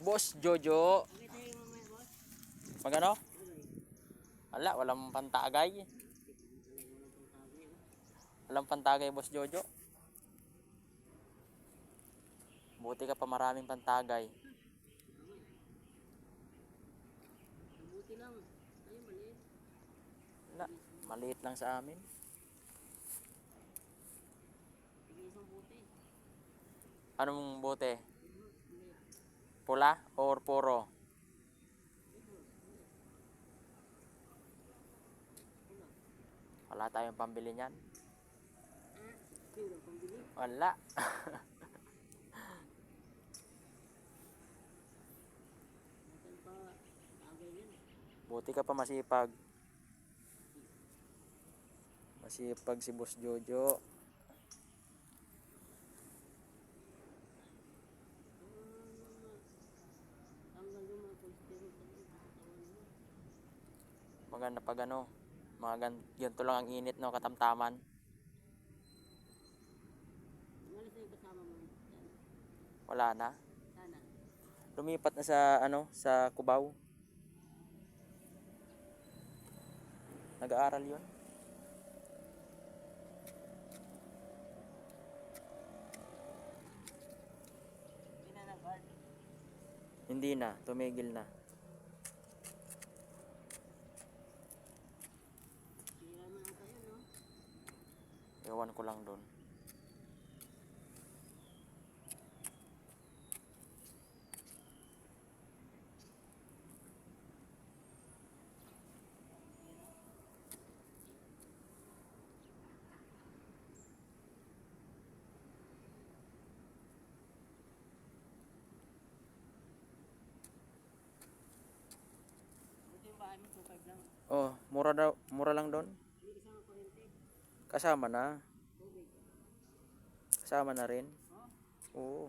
Boss Jojo. Okay tayo mamaya, boss. Magano? Wala, walang pantagay. Walang pantagay, Boss Jojo. Buti ka pa maraming pantagay. Buti lang. Ayun, maliit. Wala, maliit lang sa amin. Sige, isang buti. Anong bote? Maliit. Pula or puro? Wala tayong pambili niyan. Sino pambili? Wala. Natin pa tagay yan. Buti ka pa masipag. Masipag si Boss Jojo. Tanggal yung mga cholesterol sa katawan mo. Maganda pag ano. Ganito lang ang init, no, katamtaman. Umalis na yung kasama mo. Yan. Wala na. Sana. Lumipat na sa ano, sa Cubao. Nag-aaral 'yon. Hindi na nag-guard. Hindi na, tumigil na. Tira mo ata yun, no? Ewan ko lang doon. Buti yung bahay mo, 2.5 lang. Oh, mura daw, mura lang doon. Hindi kasama kuryente. Kasama na. Tubig. Kasama na rin. Oh, Oo.